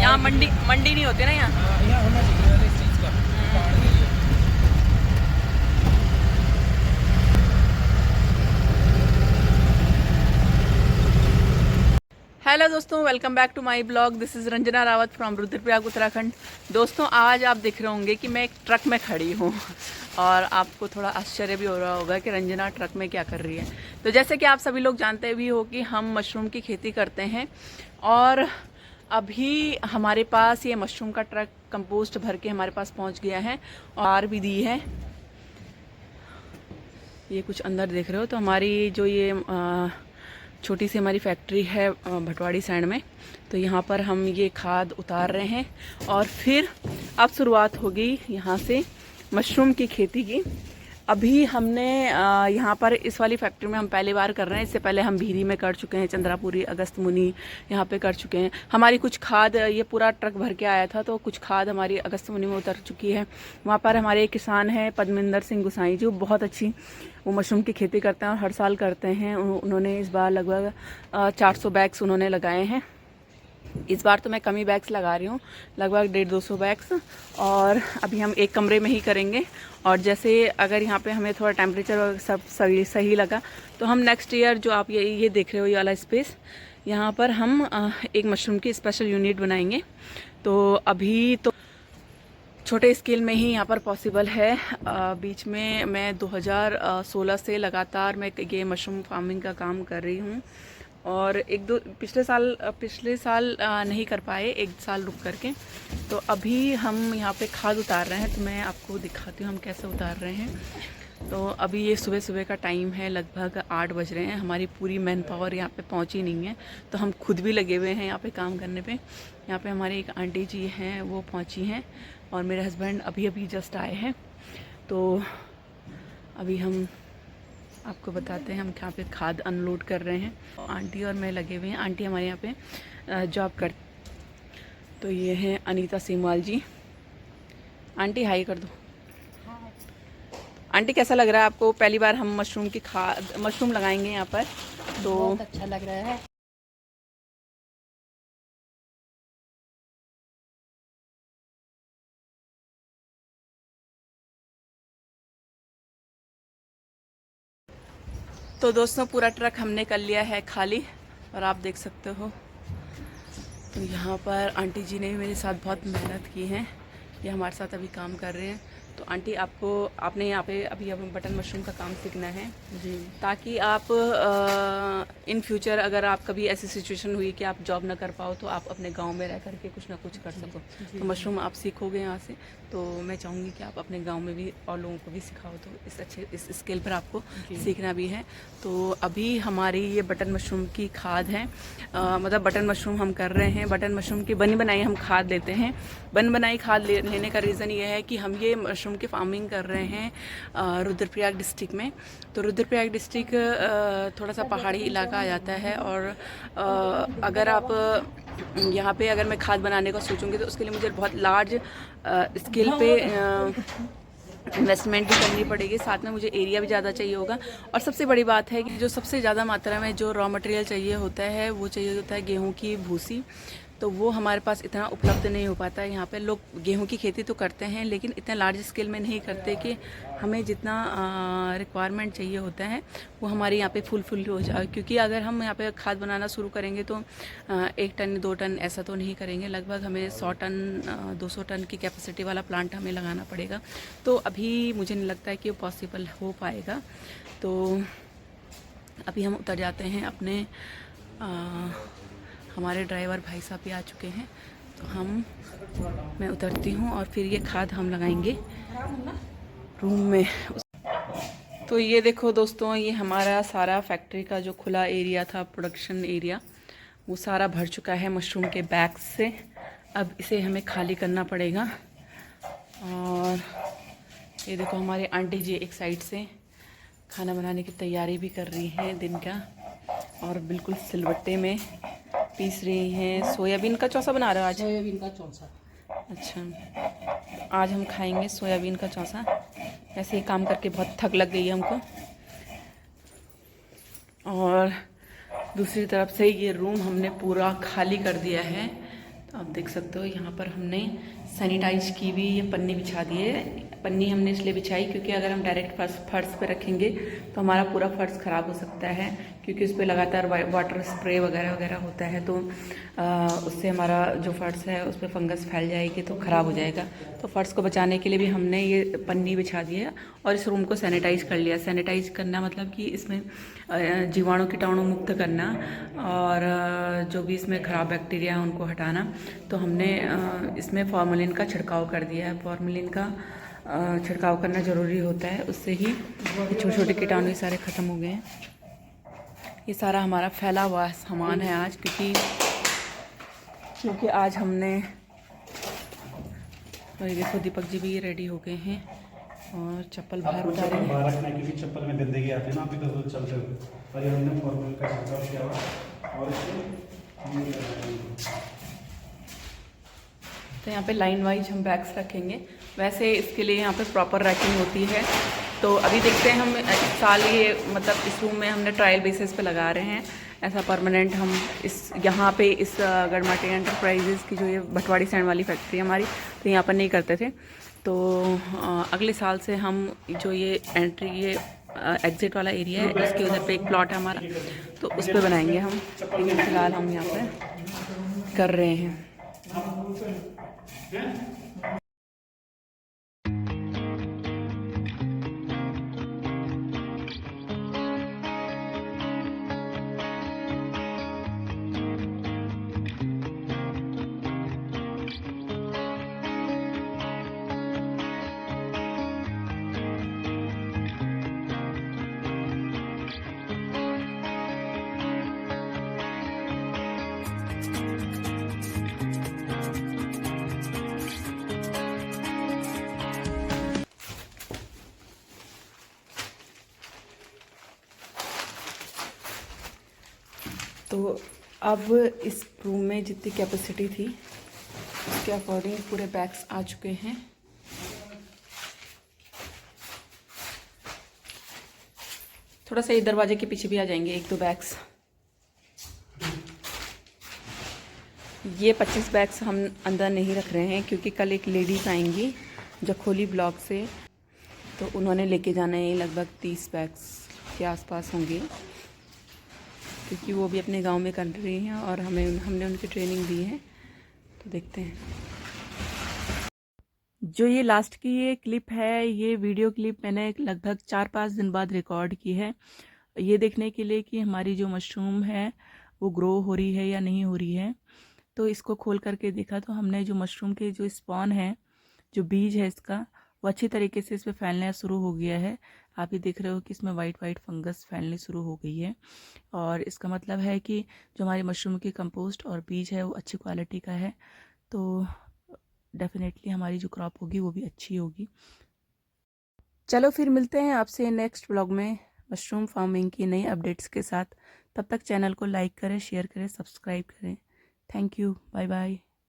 यहाँ मंडी नहीं होती ना यहाँ। यहाँ होना चाहिए इस चीज़ का पहाड़ के लिए। हेलो दोस्तों, welcome back to my blog. This is Ranjana Rawat from Rudraprayag Uttarakhand. दोस्तों, आज आप देख रहे होंगे कि मैं एक ट्रक में खड़ी हूँ और आपको थोड़ा आश्चर्य भी हो रहा होगा कि रंजना ट्रक में क्या कर रही है। तो जैसे कि आप सभी लोग जानते भी हो कि हम मशरूम की खेती करते हैं और अभी हमारे पास ये मशरूम का ट्रक कंपोस्ट भर के हमारे पास पहुँच गया है और भी दी है। ये कुछ अंदर देख रहे हो तो हमारी जो ये छोटी सी हमारी फैक्ट्री है भटवाड़ी साइड में, तो यहाँ पर हम ये खाद उतार रहे हैं और फिर अब शुरुआत होगी यहाँ से मशरूम की खेती की। अभी हमने यहाँ पर इस वाली फैक्ट्री में हम पहली बार कर रहे हैं। इससे पहले हम भीरी में कर चुके हैं, चंद्रापुरी, अगस्त मुनि यहाँ पे कर चुके हैं। हमारी कुछ खाद, ये पूरा ट्रक भर के आया था तो कुछ खाद हमारी अगस्त मुनि में उतर चुकी है। वहाँ पर हमारे एक किसान हैं पद्मिंदर सिंह गुसाई जी, वो बहुत अच्छी वो मशरूम की खेती करते हैं और हर साल करते हैं। उन्होंने इस बार लगभग 400 बैग्स उन्होंने लगाए हैं। इस बार तो मैं कम ही बैग्स लगा रही हूँ, लगभग 150-200 बैग्स। और अभी हम एक कमरे में ही करेंगे और जैसे अगर यहाँ पे हमें थोड़ा टेम्परेचर सब सही लगा तो हम नेक्स्ट ईयर जो आप ये देख रहे हो ये वाला स्पेस, यहाँ पर हम एक मशरूम की स्पेशल यूनिट बनाएंगे। तो अभी तो छोटे स्केल में ही यहाँ पर पॉसिबल है। बीच में मैं 2016 से लगातार मैं ये मशरूम फार्मिंग का काम कर रही हूँ और पिछले साल नहीं कर पाए, एक साल रुक करके। तो अभी हम यहाँ पे खाद उतार रहे हैं, तो मैं आपको दिखाती हूँ हम कैसे उतार रहे हैं। तो अभी ये सुबह का टाइम है, लगभग 8 बज रहे हैं। हमारी पूरी मैन पावर यहाँ पे पहुँची नहीं है तो हम खुद भी लगे हुए हैं यहाँ पे काम करने पे। यहाँ पे हमारी एक आंटी जी हैं, वो पहुँची हैं और मेरे हस्बैंड अभी जस्ट आए हैं। तो अभी हम आपको बताते हैं हम यहाँ पे खाद अनलोड कर रहे हैं। आंटी और मैं लगे हुए हैं। आंटी हमारे यहाँ पे जॉब कर, तो ये हैं अनीता सीमवाल जी। आंटी हाई कर दो। आंटी कैसा लग रहा है आपको? पहली बार हम मशरूम लगाएंगे यहाँ पर, तो बहुत अच्छा लग रहा है। तो दोस्तों, पूरा ट्रक हमने कर लिया है खाली और आप देख सकते हो। तो यहाँ पर आंटी जी ने मेरे साथ बहुत मेहनत की है, ये हमारे साथ अभी काम कर रहे हैं। तो आंटी आपने यहाँ पे अभी बटन मशरूम का काम सीखना है जी, ताकि आप इन फ्यूचर अगर आप कभी ऐसी सिचुएशन हुई कि आप जॉब ना कर पाओ तो आप अपने गांव में रह करके कुछ ना कुछ कर सको। तो मशरूम आप सीखोगे यहाँ से, तो मैं चाहूँगी कि आप अपने गांव में भी और लोगों को भी सिखाओ। तो इस स्केल पर आपको सीखना भी है। तो अभी हमारी ये बटन मशरूम की खाद है, मतलब बटन मशरूम हम कर रहे हैं। बटन मशरूम की बनी बनाई हम खाद लेते हैं। बन बनाई खाद लेने का रीज़न ये है कि हम ये मशरूम की फार्मिंग कर रहे हैं रुद्रप्रयाग डिस्ट्रिक्ट में। तो रुद्रप्रयाग डिस्ट्रिक्ट थोड़ा सा पहाड़ी इलाका आ जाता है और अगर आप यहाँ पे अगर मैं खाद बनाने का सोचूंगी तो उसके लिए मुझे बहुत लार्ज स्केल पे इन्वेस्टमेंट भी करनी पड़ेगी, साथ में मुझे एरिया भी ज़्यादा चाहिए होगा। और सबसे बड़ी बात है कि जो सबसे ज़्यादा मात्रा में जो रॉ मटेरियल चाहिए होता है वो चाहिए होता है गेहूं की भूसी। तो वो हमारे पास इतना उपलब्ध नहीं हो पाता है। यहाँ पे लोग गेहूं की खेती तो करते हैं लेकिन इतने लार्ज स्केल में नहीं करते कि हमें जितना रिक्वायरमेंट चाहिए होता है वो हमारे यहाँ पे फुल हो जाए। क्योंकि अगर हम यहाँ पे खाद बनाना शुरू करेंगे तो 1 टन 2 टन ऐसा तो नहीं करेंगे, लगभग हमें 100 टन 200 टन की कैपेसिटी वाला प्लांट हमें लगाना पड़ेगा। तो अभी मुझे नहीं लगता है कि वो पॉसिबल हो पाएगा। तो अभी हम उतर जाते हैं अपने हमारे ड्राइवर भाई साहब भी आ चुके हैं, तो मैं उतरती हूँ और फिर ये खाद हम लगाएंगे रूम में। तो ये देखो दोस्तों, ये हमारा सारा फैक्ट्री का जो खुला एरिया था, प्रोडक्शन एरिया, वो सारा भर चुका है मशरूम के बैग्स से। अब इसे हमें खाली करना पड़ेगा। और ये देखो हमारे आंटी जी एक साइड से खाना बनाने की तैयारी भी कर रही हैं दिन का, और बिल्कुल सिलबट्टे में पीस रही हैं। सोयाबीन का चौसा बना रहे हो आज? सोयाबीन का चौसा। अच्छा, आज हम खाएंगे सोयाबीन का चौसा। ऐसे ही काम करके बहुत थक लग गई है हमको। और दूसरी तरफ से ये रूम हमने पूरा खाली कर दिया है तो आप देख सकते हो यहाँ पर हमने सैनिटाइज की हुई ये पन्नी बिछा दी है। पन्नी हमने इसलिए बिछाई क्योंकि अगर हम डायरेक्ट फर्श पे रखेंगे तो हमारा पूरा फर्श ख़राब हो सकता है, क्योंकि उस पर लगातार वाटर स्प्रे वगैरह वगैरह होता है, तो उससे हमारा जो फर्श है उस पर फंगस फैल जाएगी तो ख़राब हो जाएगा। तो फर्श को बचाने के लिए भी हमने ये पन्नी बिछा दी है और इस रूम को सैनिटाइज कर लिया। सैनिटाइज करना मतलब कि इसमें जीवाणु कीटाणु मुक्त करना और जो भी इसमें ख़राब बैक्टीरिया है उनको हटाना। तो हमने इसमें फॉर्मेलिन का छिड़काव कर दिया है। फॉर्मेलिन का छिड़काव करना ज़रूरी होता है, उससे ही छोटे छोटे कीटाणु सारे ख़त्म हो गए हैं। ये सारा हमारा फैला हुआ सामान है आज, क्योंकि आज हमने, और ये देखो दीपक जी भी रेडी हो गए हैं और चप्पल बाहर उतारे हैं। बाहर रखना, क्योंकि चप्पल में गंदगी आती है ना, अभी तो चलते हुए, और ये हमने फॉर्मल का छिड़काव किया हुआ और तो यहाँ पे लाइन वाइज हम बैग्स रखेंगे। वैसे इसके लिए यहाँ पे प्रॉपर रैकिंग होती है। तो अभी देखते हैं, हम इस साल ये मतलब इस रूम में हमने ट्रायल बेसिस पे लगा रहे हैं। ऐसा परमानेंट हम इस यहाँ पे इस गढ़माटी एंटरप्राइजेज़ की जो ये भटवाड़ी सैंड वाली फैक्ट्री हमारी, तो यहाँ पर नहीं करते थे। तो अगले साल से हम जो ये एंट्री ये एग्जिट वाला एरिया है इसके उधर पे एक प्लॉट है हमारा, तो उस पर बनाएंगे हम। लेकिन फ़िलहाल हम यहाँ पे कर रहे हैं। तो अब इस रूम में जितनी कैपेसिटी थी उसके अकॉर्डिंग पूरे बैग्स आ चुके हैं। थोड़ा सा इस दरवाजे के पीछे भी आ जाएंगे एक दो बैग्स। ये 25 बैग्स हम अंदर नहीं रख रहे हैं, क्योंकि कल एक लेडीज आएंगी जखोली ब्लॉक से, तो उन्होंने लेके जाना है। लगभग 30 बैग्स के आसपास होंगे, क्योंकि वो भी अपने गांव में कर रही हैं और हमने उनकी ट्रेनिंग दी है। तो देखते हैं। जो ये लास्ट की ये क्लिप है, ये वीडियो क्लिप मैंने लगभग 4-5 दिन बाद रिकॉर्ड की है, ये देखने के लिए कि हमारी जो मशरूम है वो ग्रो हो रही है या नहीं हो रही है। तो इसको खोल करके देखा तो हमने जो मशरूम के जो स्पॉन है, जो बीज है इसका, वो अच्छी तरीके से इसमें फैलना शुरू हो गया है। आप ही देख रहे हो कि इसमें वाइट फंगस फैलने शुरू हो गई है, और इसका मतलब है कि जो हमारी मशरूम की कंपोस्ट और बीज है वो अच्छी क्वालिटी का है। तो डेफिनेटली हमारी जो क्रॉप होगी वो भी अच्छी होगी। चलो फिर मिलते हैं आपसे नेक्स्ट व्लॉग में मशरूम फार्मिंग की नई अपडेट्स के साथ। तब तक चैनल को लाइक करें, शेयर करें, सब्सक्राइब करें। Thank you, bye bye.